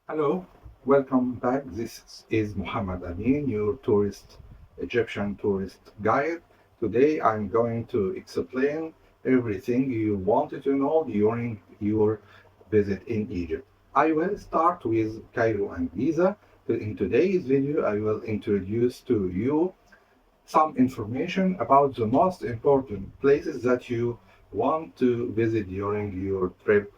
Hello, welcome back. This is Muhamed Amien, your Egyptian tourist guide. Today I'm going to explain everything you wanted to know during your visit in Egypt. I will start with Cairo and Giza. In today's video, I will introduce to you some information about the most important places that you want to visit during your trip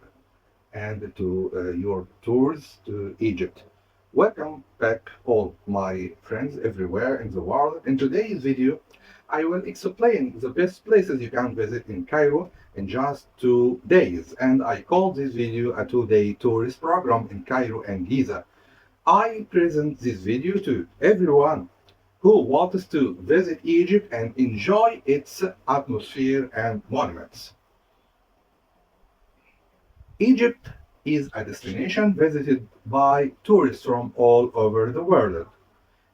and to your tours to Egypt. Welcome back, all my friends everywhere in the world. In today's video, I will explain the best places you can visit in Cairo in just 2 days. And I call this video a 2-day tourist program in Cairo and Giza. I present this video to everyone who wants to visit Egypt and enjoy its atmosphere and monuments. Egypt is a destination visited by tourists from all over the world.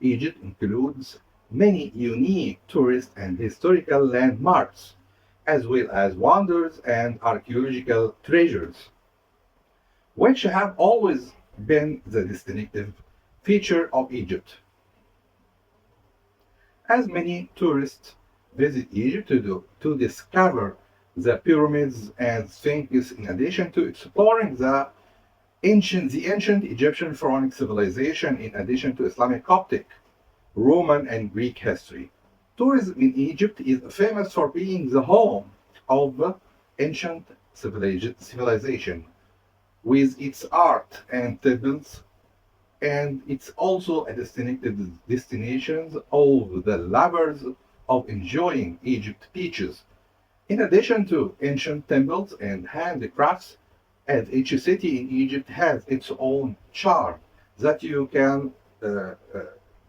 Egypt includes many unique tourist and historical landmarks, as well as wonders and archaeological treasures, which have always been the distinctive feature of Egypt. As many tourists visit Egypt to discover the pyramids and Sphinx in addition to exploring the ancient Egyptian Pharaonic civilization in addition to Islamic, Coptic, Roman and Greek history. Tourism in Egypt is famous for being the home of ancient civilization with its art and temples, and it's also a destination of the lovers of enjoying Egypt beaches. In addition to ancient temples and handicrafts, as each city in Egypt has its own charm that you can uh, uh,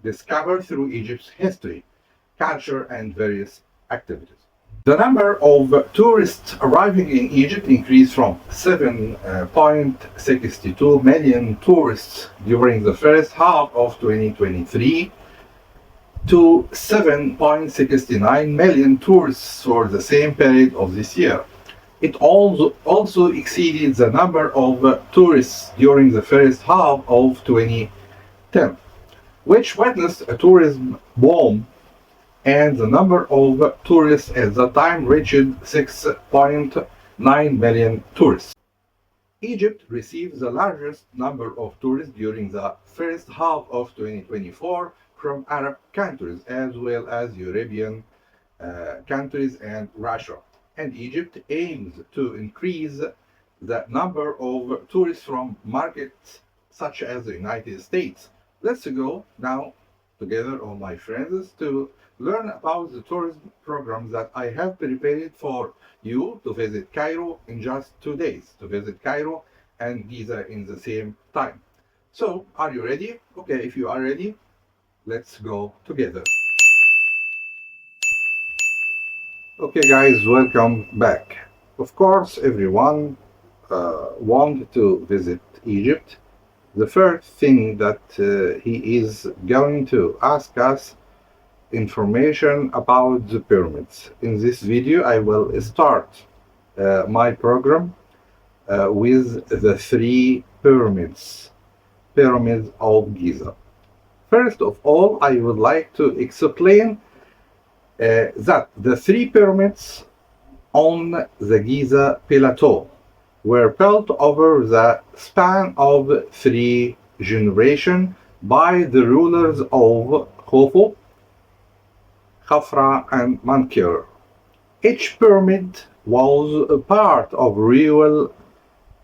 discover through Egypt's history, culture, and various activities. The number of tourists arriving in Egypt increased from 7.62 million tourists during the first half of 2023 to 7.69 million tourists for the same period of this year. It also exceeded the number of tourists during the first half of 2010, which witnessed a tourism boom, and the number of tourists at that time reached 6.9 million tourists. Egypt received the largest number of tourists during the first half of 2024 from Arab countries as well as European countries and Russia. And Egypt aims to increase the number of tourists from markets such as the United States. Let's go now together, all my friends, to learn about the tourism program that I have prepared for you to visit Cairo in just 2 days, to visit Cairo and Giza in the same time. So, are you ready? Okay, if you are ready, let's go together. Okay, guys, welcome back. Of course, everyone wanted to visit Egypt. The first thing that he is going to ask us information about the pyramids. In this video, I will start my program with the three pyramids of Giza. First of all, I would like to explain that the three pyramids on the Giza plateau were built over the span of 3 generations by the rulers of Khufu, Khafre, and Menkaure. Each pyramid was a part of a royal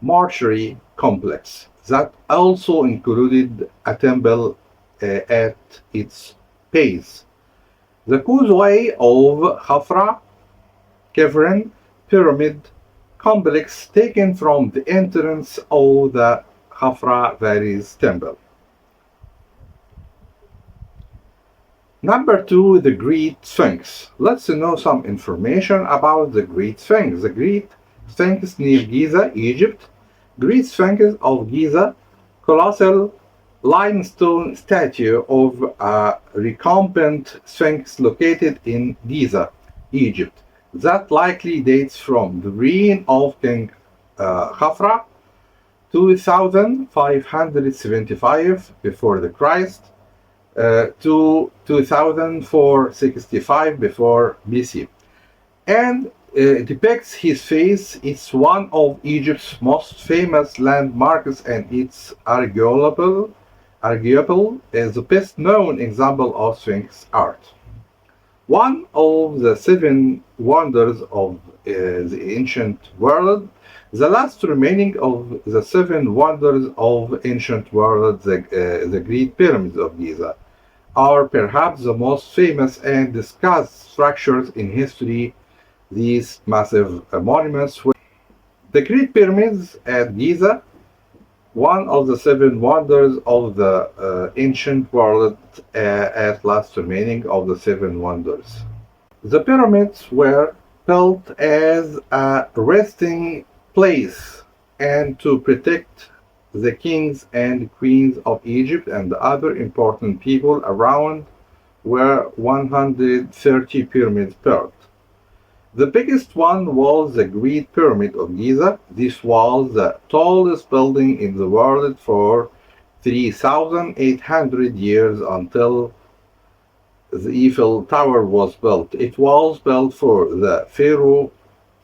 mortuary complex that also included a temple at its base. The causeway of Chephren pyramid complex taken from the entrance of the Khafre Valley's temple. Number two, the Great Sphinx. Let's know some information about the Great Sphinx. The Great Sphinx near Giza, Egypt. Great Sphinx of Giza, colossal limestone statue of a recumbent sphinx located in Giza, Egypt, that likely dates from the reign of King Khafre 2575 before the Christ to 2465 before BC, and depicts his face. It's one of Egypt's most famous landmarks, and it's arguable as the best known example of Sphinx art. One of the seven wonders of the ancient world, the last remaining of the seven wonders of ancient world, the Great Pyramids of Giza, are perhaps the most famous and discussed structures in history. These massive monuments were the Great Pyramids at Giza, one of the seven wonders of the ancient world, at last remaining of the seven wonders. The pyramids were built as a resting place and to protect the kings and queens of Egypt and other important people around, were 130 pyramids built. The biggest one was the Great Pyramid of Giza. This was the tallest building in the world for 3,800 years until the Eiffel Tower was built. It was built for the Pharaoh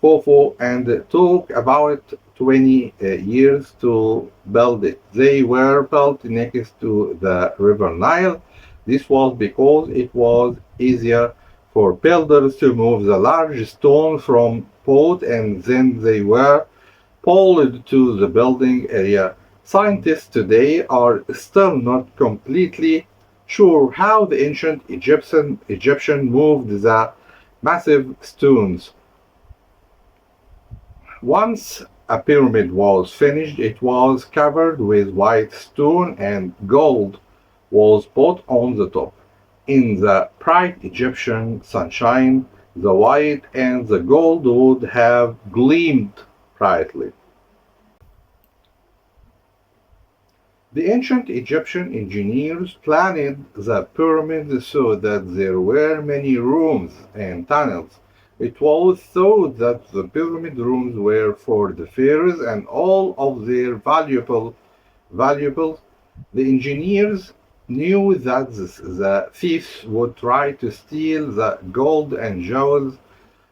Khufu and took about 20 years to build it. They were built next to the River Nile. This was because it was easier for builders to move the large stone from port, and then they were pulled to the building area. Scientists today are still not completely sure how the ancient Egyptian moved the massive stones. Once a pyramid was finished, it was covered with white stone and gold was put on the top. In the bright Egyptian sunshine, the white and the gold would have gleamed brightly. The ancient Egyptian engineers planned the pyramids so that there were many rooms and tunnels. It was thought that the pyramid rooms were for the pharaohs and all of their valuables. The engineers knew that the thieves would try to steal the gold and jewels,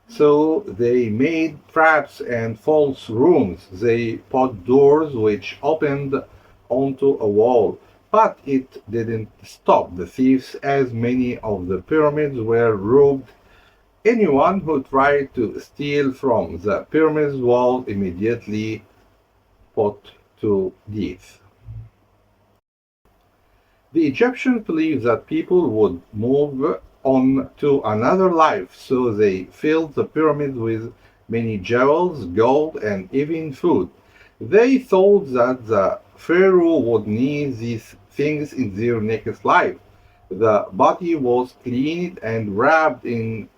so they made traps and false rooms. They put doors which opened onto a wall, but it didn't stop the thieves, as many of the pyramids were robbed. Anyone who tried to steal from the pyramids was immediately put to death. The Egyptians believed that people would move on to another life, so they filled the pyramids with many jewels, gold, and even food. They thought that the pharaoh would need these things in their next life. The body was cleaned and wrapped in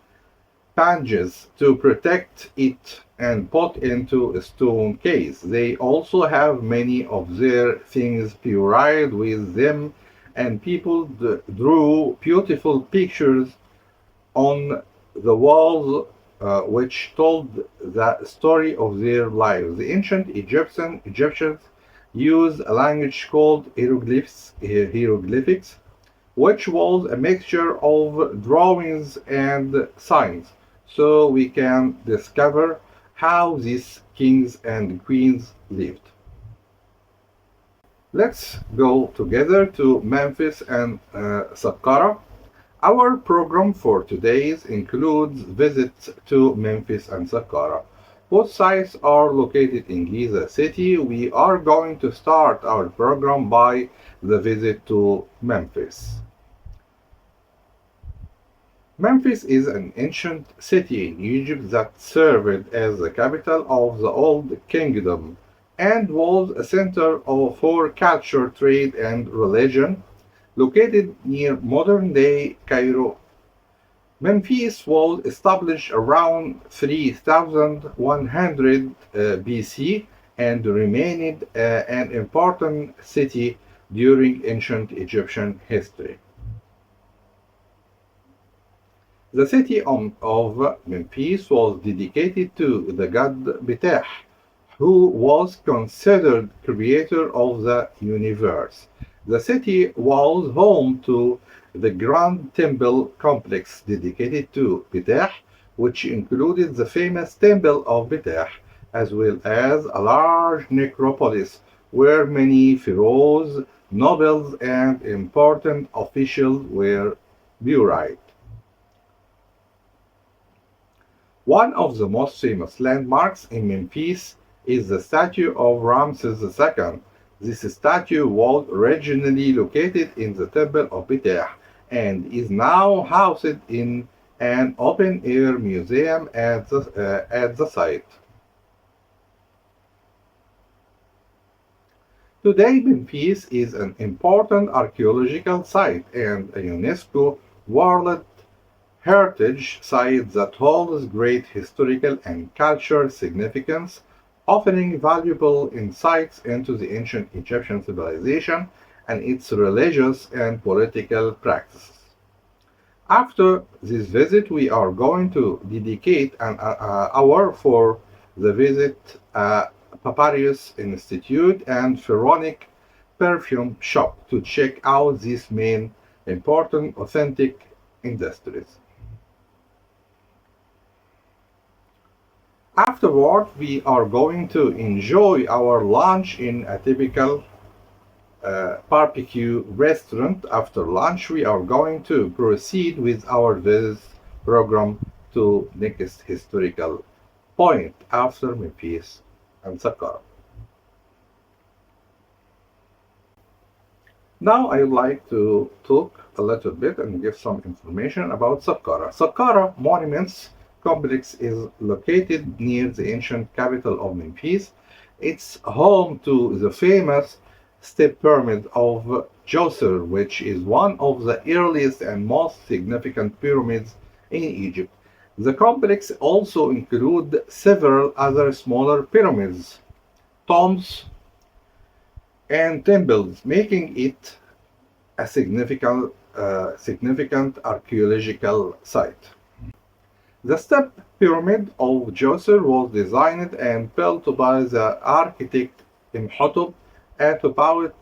bandages to protect it and put into a stone case. They also have many of their things buried with them, and people drew beautiful pictures on the walls which told the story of their lives. The ancient Egyptians used a language called hieroglyphics, which was a mixture of drawings and signs, so we can discover how these kings and queens lived. Let's go together to Memphis and Saqqara. Our program for today includes visits to Memphis and Saqqara. Both sites are located in Giza City. We are going to start our program by the visit to Memphis. Memphis is an ancient city in Egypt that served as the capital of the Old Kingdom and was a center for culture, trade, and religion. Located near modern-day Cairo, Memphis was established around 3100 BC and remained an important city during ancient Egyptian history. The city of Memphis was dedicated to the god Ptah, who was considered creator of the universe. The city was home to the grand temple complex dedicated to Beteh, which included the famous Temple of Beteh, as well as a large necropolis where many pharaohs, nobles, and important officials were buried. One of the most famous landmarks in Memphis is the statue of Ramses II. This statue was originally located in the Temple of Beteh and is now housed in an open-air museum at the site. Today, Memphis is an important archaeological site and a UNESCO World Heritage Site that holds great historical and cultural significance, offering valuable insights into the ancient Egyptian civilization and its religious and political practices. After this visit, we are going to dedicate an hour for the visit Papyrus Institute and Pharaonic Perfume Shop to check out these main important authentic industries. Afterward, we are going to enjoy our lunch in a typical barbecue restaurant. After lunch, we are going to proceed with our visit program to next historical point after Memphis and Saqqara. Now I would like to talk a little bit and give some information about Saqqara. Saqqara Monuments Complex is located near the ancient capital of Memphis. It's home to the famous step pyramid of Dahshur, which is one of the earliest and most significant pyramids in Egypt. The complex also includes several other smaller pyramids, tombs, and temples, making it a significant archaeological site. The step pyramid of Dahshur was designed and built by the architect Imhotep at about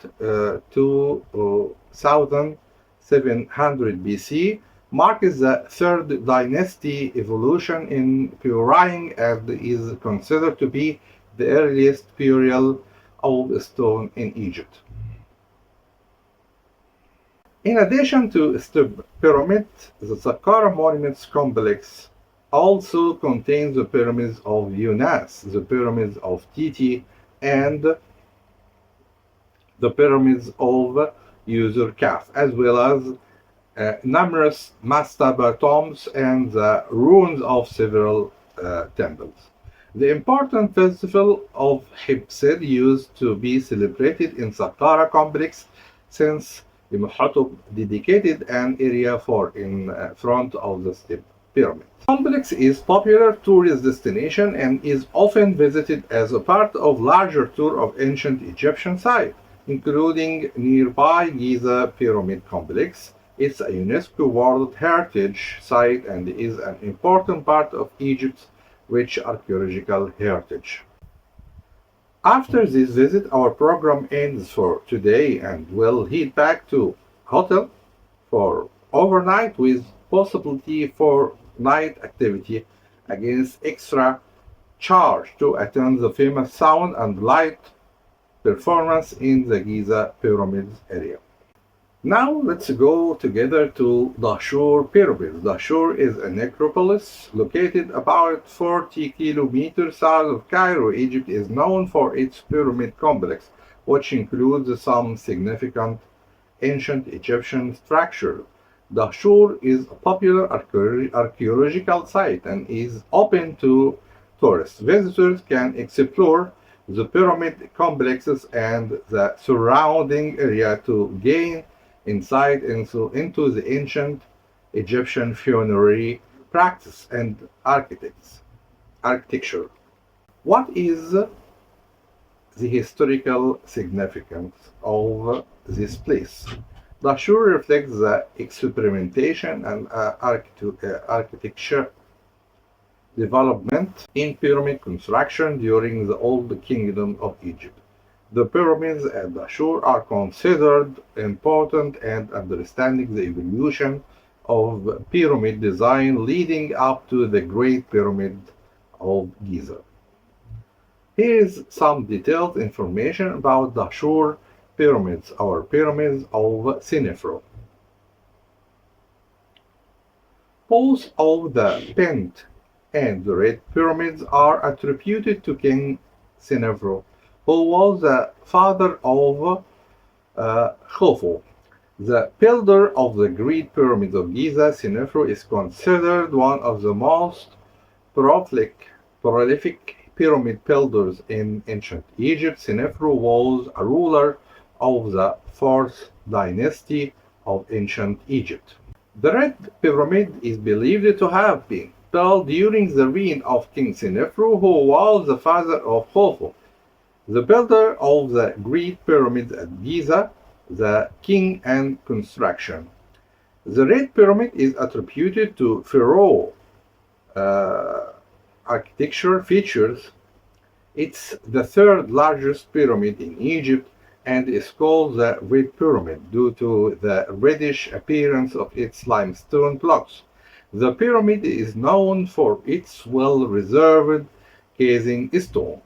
2700 BC, marks the third dynasty evolution in burying and is considered to be the earliest burial of stone in Egypt. In addition to step pyramid, the Saqqara Monuments Complex also contains the pyramids of Yunus, the pyramids of Titi, and the pyramids of User-Kaf, as well as numerous mastaba tombs and the ruins of several temples. The important festival of Hipsid used to be celebrated in Saqqara complex since Imhotep dedicated an area for in front of the step pyramid. The complex is a popular tourist destination and is often visited as a part of larger tour of ancient Egyptian sites, including nearby Giza Pyramid Complex. It's a UNESCO World Heritage Site and is an important part of Egypt's rich archaeological heritage. After this visit, our program ends for today and we'll head back to hotel for overnight with possibility for night activity against extra charge to attend the famous sound and light performance in the Giza Pyramids area. Now let's go together to Dahshur Pyramids. Dahshur is a necropolis located about 40 kilometers south of Cairo. Egypt is known for its pyramid complex, which includes some significant ancient Egyptian structures. Dahshur is a popular archaeological site and is open to tourists. Visitors can explore the pyramid complexes and the surrounding area to gain insight into the ancient Egyptian funerary practice and architecture. What is the historical significance of this place? Dahshur reflects the experimentation and architecture development in pyramid construction during the Old Kingdom of Egypt. The pyramids at Dahshur are considered important and understanding the evolution of pyramid design leading up to the Great Pyramid of Giza. Here is some detailed information about Dahshur pyramids, or pyramids of Senefru. Both of the Pent and the Red pyramids are attributed to King Senefru, who was the father of Khufu. The builder of the Great Pyramid of Giza, Senefru is considered one of the most prolific pyramid builders in ancient Egypt. Senefru was a ruler of the fourth dynasty of ancient Egypt. The Red Pyramid is believed to have been built during the reign of King Senefru, who was the father of Khufu, the builder of the Great Pyramid at Giza, the king and construction. The Red Pyramid is attributed to Pharaoh architecture features. It's the third largest pyramid in Egypt and is called the Red Pyramid due to the reddish appearance of its limestone blocks. The pyramid is known for its well-preserved casing stone.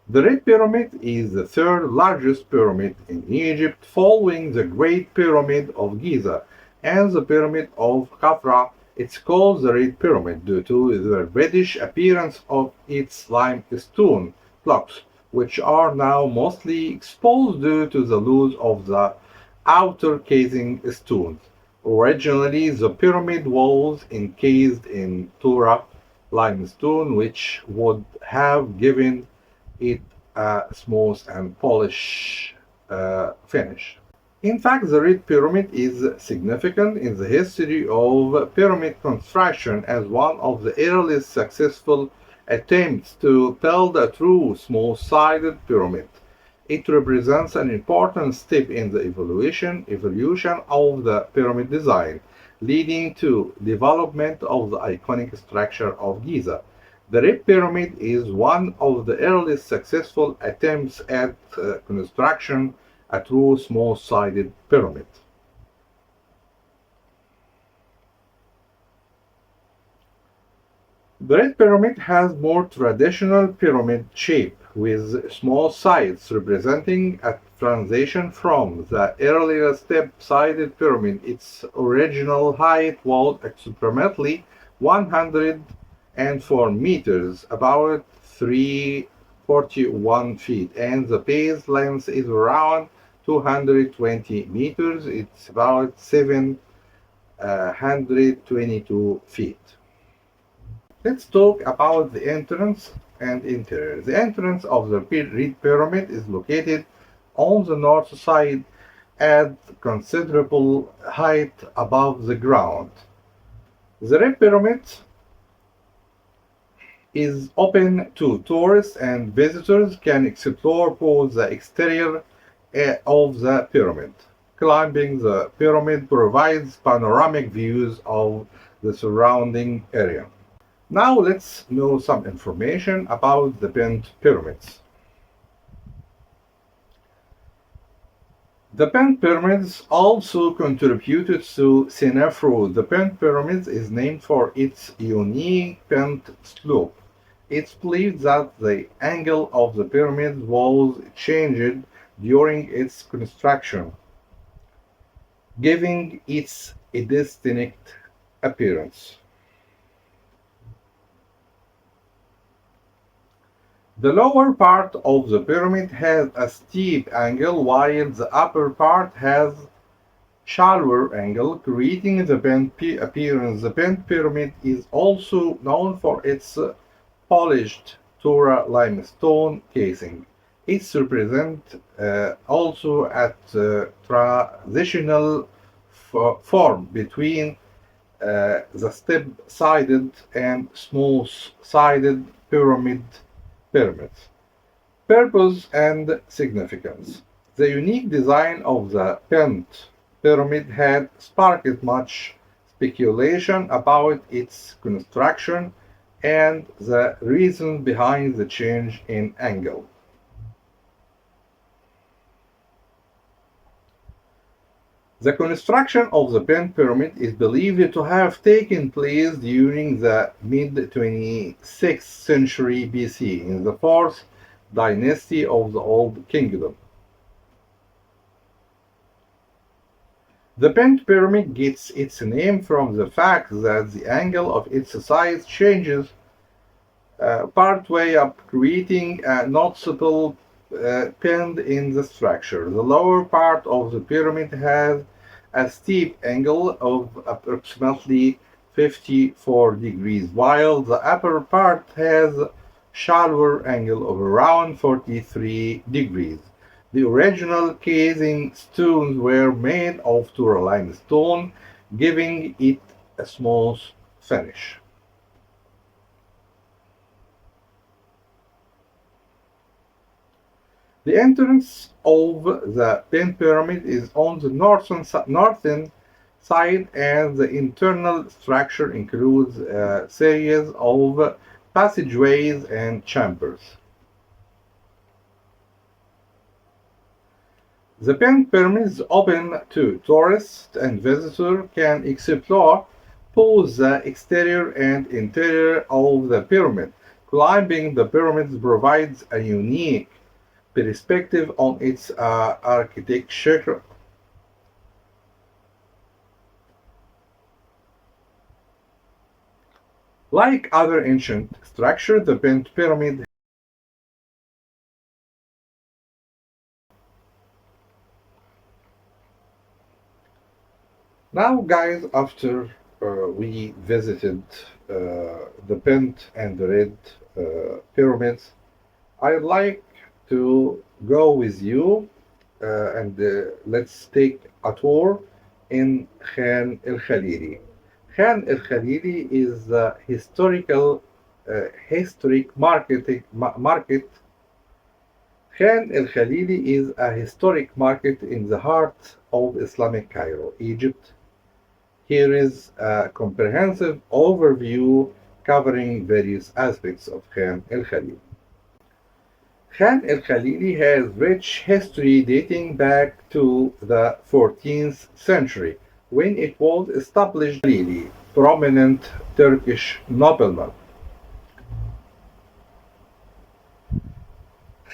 The Red Pyramid is the third largest pyramid in Egypt, following the Great Pyramid of Giza and the Pyramid of Khafre. It's called the Red Pyramid due to the reddish appearance of its limestone blocks, which are now mostly exposed due to the loss of the outer casing stones. Originally, the pyramid was encased in Tura limestone, which would have given it a smooth and polished finish. In fact, the Red Pyramid is significant in the history of pyramid construction as one of the earliest successful attempts to build a true smooth-sided pyramid. It represents an important step in the evolution of the pyramid design, leading to development of the iconic structure of Giza. The Red Pyramid is one of the earliest successful attempts at construction a true small-sided pyramid. The Red Pyramid has more traditional pyramid shape with small sides representing a transition from the earlier step-sided pyramid. Its original height was approximately 104 meters, about 341 feet, and the base length is around 220 meters. It's about 722 feet. Let's talk about the entrance and interior. The entrance of the Red Pyramid is located on the north side at considerable height above the ground. The Red Pyramid is open to tourists, and visitors can explore both the exterior of the pyramid. Climbing the pyramid provides panoramic views of the surrounding area. Now let's know some information about the bent pyramids. The bent pyramids also contributed to Senefru. The bent pyramid is named for its unique bent slope. It's believed that the angle of the pyramid was changed during its construction, giving it a distinct appearance. The lower part of the pyramid has a steep angle, while the upper part has shallower angle, creating the bent appearance. The bent pyramid is also known for its polished Tura limestone casing. It's represent also at transitional form between the step-sided and smooth-sided pyramids. Purpose and significance. The unique design of the bent pyramid had sparked much speculation about its construction and the reason behind the change in angle. The construction of the Bent Pyramid is believed to have taken place during the mid-26th century BC in the fourth dynasty of the Old Kingdom. The Bent Pyramid gets its name from the fact that the angle of its sides changes partway up, creating a noticeable bend in the structure. The lower part of the pyramid has a steep angle of approximately 54 degrees, while the upper part has a shallower angle of around 43 degrees. The original casing stones were made of Turalime stone, giving it a smooth finish. The entrance of the Bent Pyramid is on the northern side, and the internal structure includes a series of passageways and chambers. The Bent Pyramid is open to tourists, and visitors can explore both the exterior and interior of the pyramid. Climbing the pyramids provides a unique perspective on its architecture. Like other ancient structures, the Bent Pyramid. Now, guys, after we visited the Bent and the Red pyramids, I'd like to go with you and let's take a tour in Khan el-Khalili. Khan el-Khalili is the historic market. Khan el-Khalili is a historic market in the heart of Islamic Cairo, Egypt. Here is a comprehensive overview covering various aspects of Khan el-Khalili. Khan el-Khalili has rich history dating back to the 14th century, when it was established by a prominent Turkish nobleman.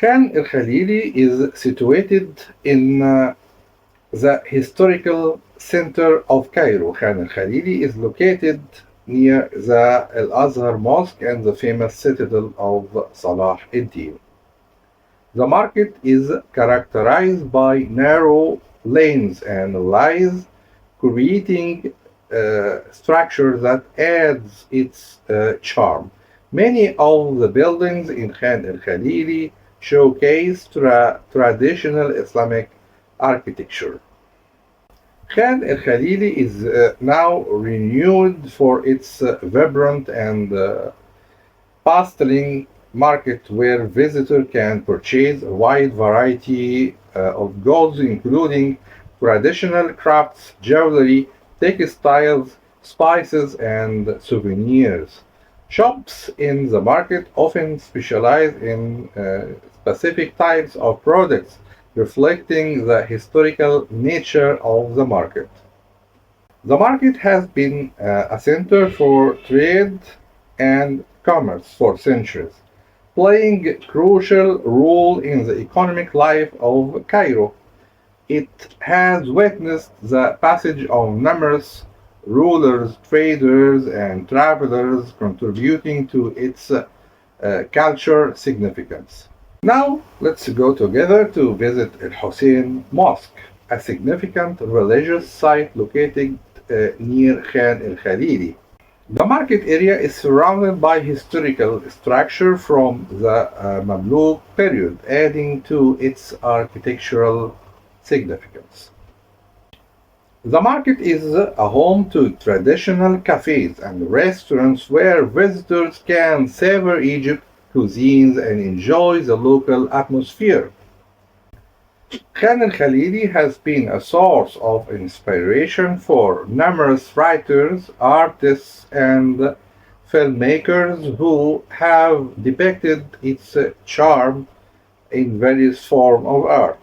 Khan el-Khalili is situated in the historical center of Cairo. Khan el-Khalili is located near the Al-Azhar Mosque and the famous citadel of Salah ad-Din. The market is characterized by narrow lanes and lies, creating structure that adds its charm. Many of the buildings in Khan el-Khalili showcase traditional Islamic architecture. Khan el-Khalili is now renewed for its vibrant and bustling market, where visitors can purchase a wide variety of goods, including traditional crafts, jewelry, textiles, spices, and souvenirs. Shops in the market often specialize in specific types of products, reflecting the historical nature of the market. The market has been a center for trade and commerce for centuries, playing a crucial role in the economic life of Cairo. It has witnessed the passage of numerous rulers, traders, and travelers, contributing to its cultural significance. Now, let's go together to visit Al Hussein Mosque, a significant religious site located near Khan el Khalili. The market area is surrounded by historical structure from the Mamluk period, adding to its architectural significance. The market is a home to traditional cafes and restaurants where visitors can savor Egypt's cuisines and enjoy the local atmosphere. Khan al-Khalili has been a source of inspiration for numerous writers, artists, and filmmakers who have depicted its charm in various forms of art.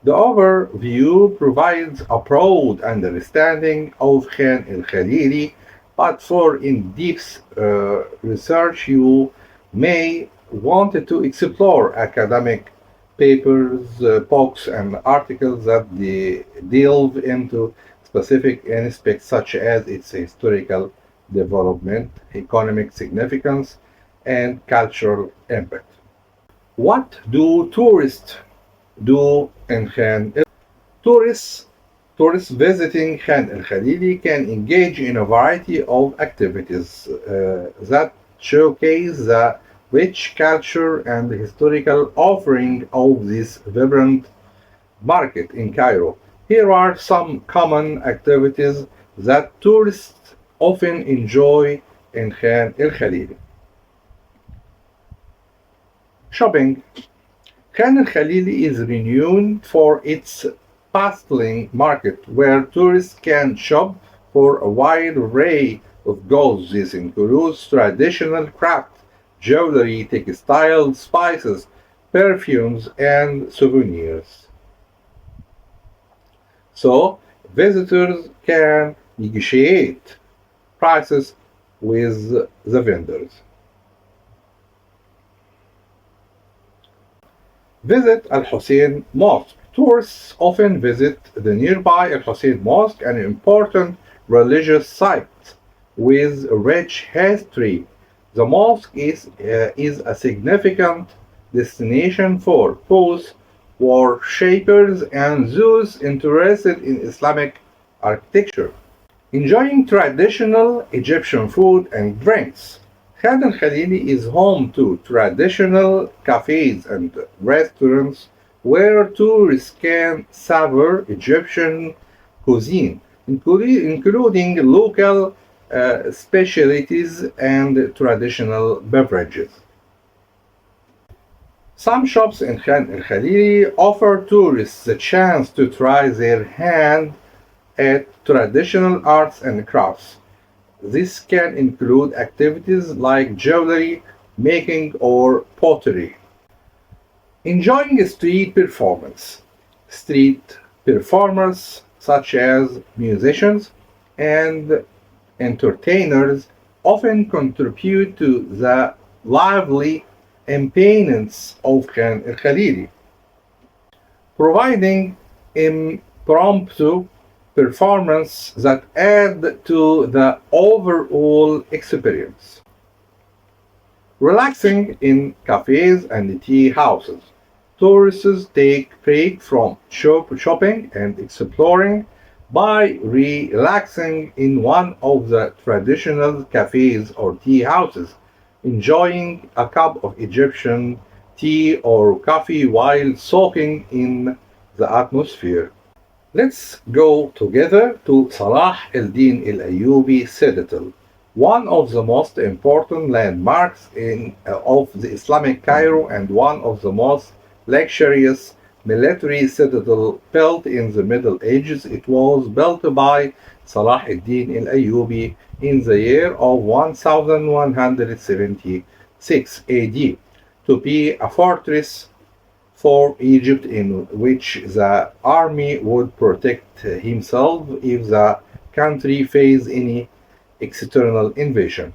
The overview provides a broad understanding of Khan el-Khalili, but for in-depth research you may want to explore academic papers, books, and articles that delve into specific aspects such as its historical development, economic significance, and cultural impact. What do tourists do in Khan el Tourists Tourists visiting Khan el Khalili can engage in a variety of activities that showcase the rich culture and historical offering of this vibrant market in Cairo. Here are some common activities that tourists often enjoy in Khan el Khalili. Shopping. Khan el Khalili is renowned for its bustling market where tourists can shop for a wide array of goods. This includes traditional craft, jewelry, textiles, spices, perfumes, and souvenirs. So, visitors can negotiate prices with the vendors. Visit Al Hussein Mosque. Tourists often visit the nearby Al Hussein Mosque, an important religious site with rich history. The mosque is a significant destination for both worshippers and those interested in Islamic architecture. Enjoying traditional Egyptian food and drinks. Khan al Khalili is home to traditional cafes and restaurants where tourists can savor Egyptian cuisine, including local specialties and traditional beverages. Some shops in Khan el Khalili offer tourists the chance to try their hand at traditional arts and crafts. This can include activities like jewelry making or pottery. Enjoying street performance. Street performers, such as musicians and entertainers, often contribute to the lively ambience of Khan el Khalili, providing impromptu performance that add to the overall experience. Relaxing in cafes and tea houses. Tourists take break from shopping and exploring by relaxing in one of the traditional cafes or tea houses, enjoying a cup of Egyptian tea or coffee while soaking in the atmosphere. Let's go together to Salah al-Din al-Ayyubi Citadel, one of the most important landmarks of the Islamic Cairo and one of the most luxurious military citadel built in the Middle Ages. It was built by Salah al-Din al-Ayyubi in the year of 1176 AD to be a fortress for Egypt in which the army would protect himself if the country faced any external invasion.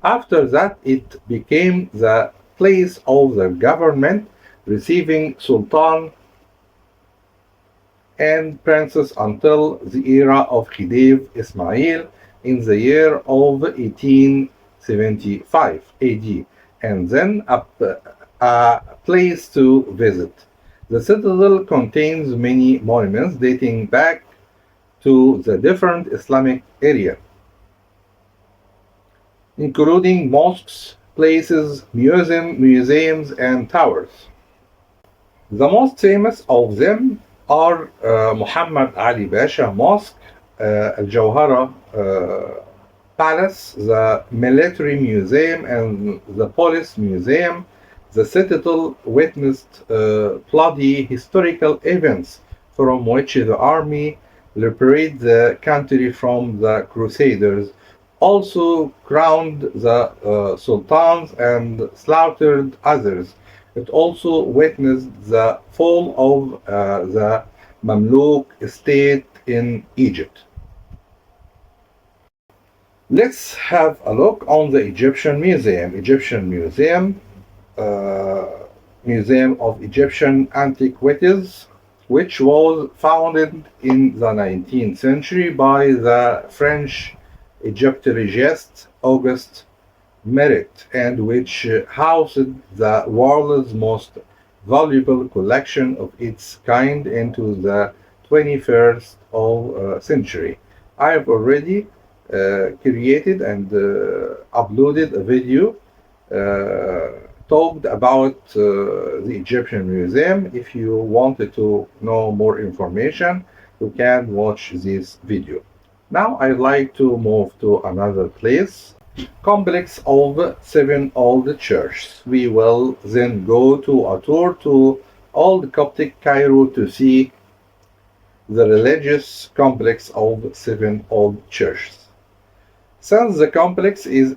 After that, it became the place of the government, receiving sultan and princes until the era of Khedive Ismail in the year of 1875 AD, and then a place to visit. The citadel contains many monuments dating back to the different Islamic areas, including mosques, places, museums, and towers. The most famous of them are Muhammad Ali Pasha Mosque, Al Jawhara Palace, the Military Museum, and the Police Museum. The citadel witnessed bloody historical events from which the army liberated the country from the Crusaders, also crowned the sultans and slaughtered others. It also witnessed the fall of the Mamluk state in Egypt. Let's have a look on the Egyptian Museum. Uh, Museum of Egyptian Antiquities, which was founded in the 19th century by the French Egyptologist Auguste Merit, and which housed the world's most valuable collection of its kind into the 21st century. I have already created and uploaded a video talked about the Egyptian Museum. If you wanted to know more information, you can watch this video. Now I'd like to move to another place. Complex of 7 old churches. We will then go to a tour to Old Coptic Cairo to see the religious complex of 7 old churches. Since the complex is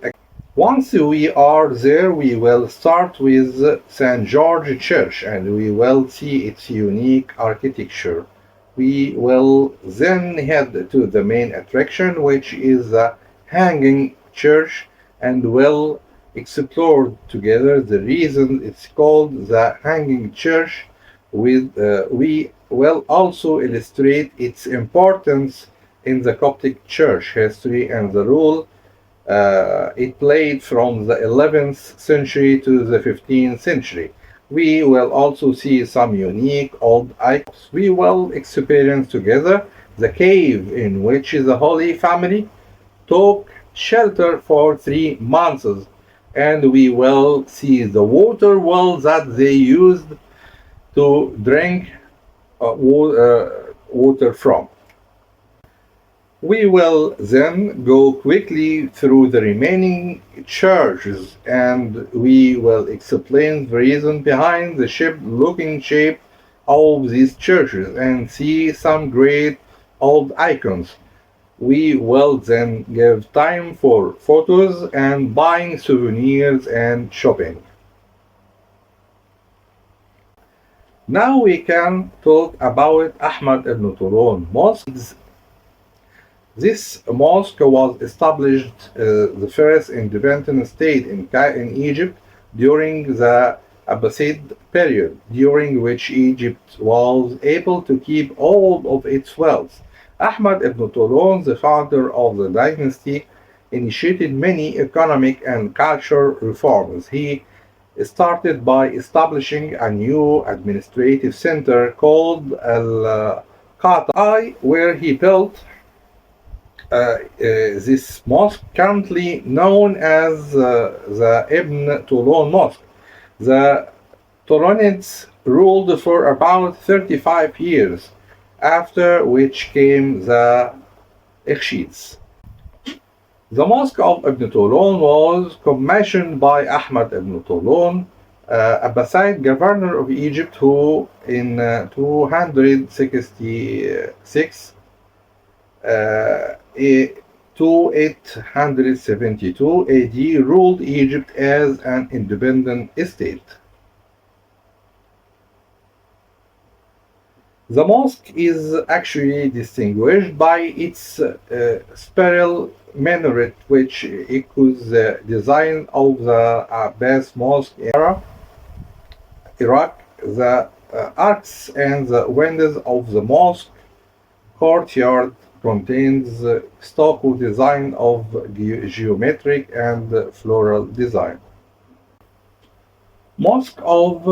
once we are there, we will start with St. George Church and we will see its unique architecture. We will then head to the main attraction, which is the Hanging Church, and will explore together the reason it's called the Hanging Church. We will also illustrate its importance in the Coptic Church history and the role it played from the 11th century to the 15th century. We will also see some unique old icons. We will experience together the cave in which the Holy Family took shelter for 3 months, and we will see the water well that they used to drink water from. We will then go quickly through the remaining churches and we will explain the reason behind the ship-looking shape of these churches and see some great old icons. We will then give time for photos and buying souvenirs and shopping. Now we can talk about Ahmad ibn Tulun Mosque. This mosque was established the first independent state in Egypt during the Abbasid period, during which Egypt was able to keep all of its wealth. Ahmad ibn Tulun, the founder of the dynasty, initiated many economic and cultural reforms. He started by establishing a new administrative center called Al-Qata, where he built this mosque, currently known as the Ibn Tulun Mosque. The Tulunids ruled for about 35 years, after which came the Ikhshids. The Mosque of Ibn Tulun was commissioned by Ahmad ibn Tulun, Abbasid governor of Egypt, who in 266 to 872 AD ruled Egypt as an independent state. The mosque is actually distinguished by its spiral minaret, which echoes the design of the Abbas Mosque in Iraq. The arcs and the windows of the mosque courtyard contains stucco design of geometric and floral design. Mosque of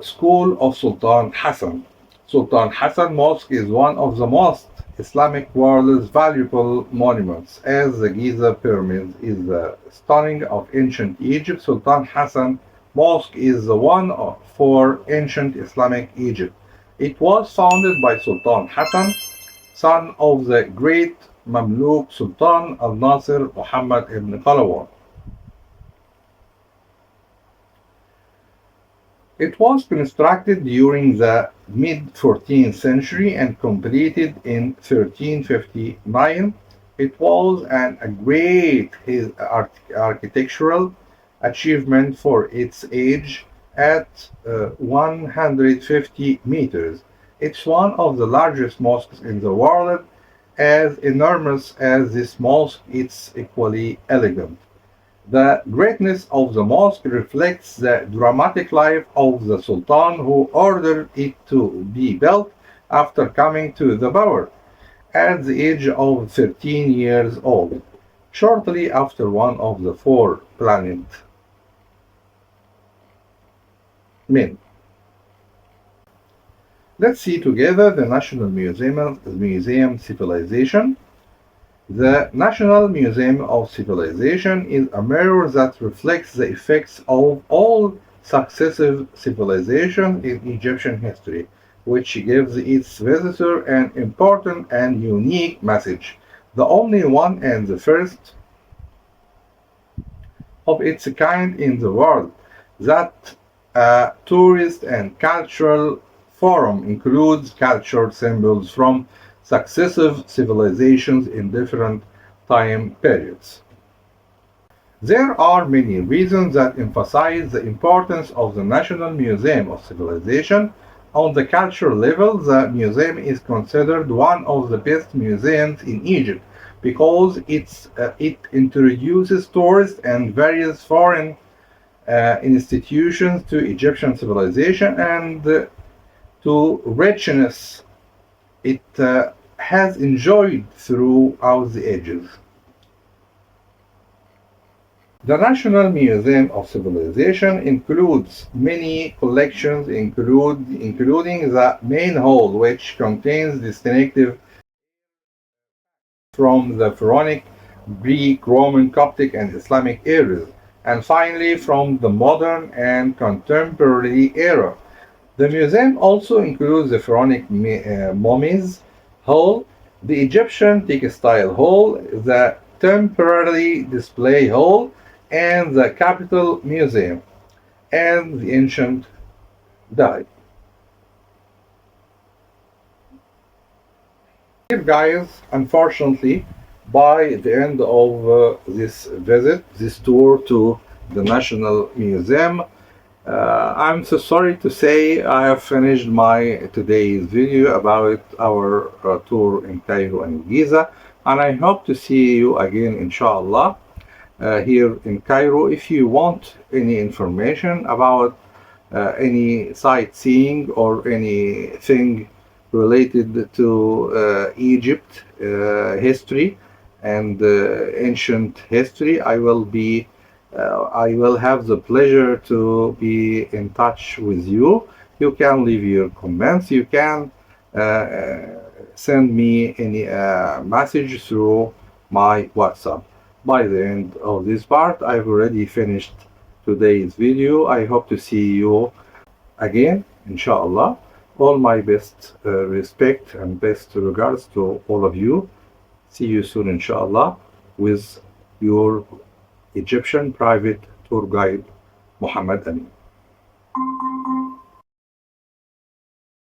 School of Sultan Hassan. Sultan Hassan Mosque is one of the most Islamic world's valuable monuments, as the Giza Pyramid is the stunning of ancient Egypt. Sultan Hassan Mosque is the one for ancient Islamic Egypt. It was founded by Sultan Hassan, son of the great Mamluk Sultan al-Nasir Muhammad ibn Qalawun. It was constructed during the mid-14th century and completed in 1359. It was a great architectural achievement for its age at 150 meters. It's one of the largest mosques in the world. As enormous as this mosque, it's equally elegant. The greatness of the mosque reflects the dramatic life of the Sultan who ordered it to be built after coming to the power at the age of 13 years old, shortly after one of the four planet men. Let's see together the National Museum Civilization. The National Museum of Civilization is a mirror that reflects the effects of all successive civilizations in Egyptian history, which gives its visitor an important and unique message, the only one and the first of its kind in the world. That a tourist and cultural forum includes cultural symbols from successive civilizations in different time periods. There are many reasons that emphasize the importance of the National Museum of Civilization. On the cultural level, the museum is considered one of the best museums in Egypt because it introduces tourists and various foreign institutions to Egyptian civilization and to richness it has enjoyed throughout the ages. The National Museum of Civilization includes many collections, including the main hall, which contains distinctive from the Pharaonic, Greek, Roman, Coptic, and Islamic eras, and finally from the modern and contemporary era. The museum also includes the Pharaonic mummies hall, the Egyptian textile hall, the temporary display hall, and the Capital Museum, and the ancient diet. Dear guys, unfortunately, by the end of this visit, this tour to the National Museum, I'm so sorry to say I have finished my today's video about our tour in Cairo and Giza, and I hope to see you again, inshallah, here in Cairo. If you want any information about any sightseeing or anything related to Egypt history and ancient history, I will have the pleasure to be in touch with you. You can leave your comments. You can send me any message through my WhatsApp. By the end of this part, I've already finished today's video. I hope to see you again, inshallah. All my best respect and best regards to all of you. See you soon, inshallah, with your Egyptian private tour guide, Muhamed Amien.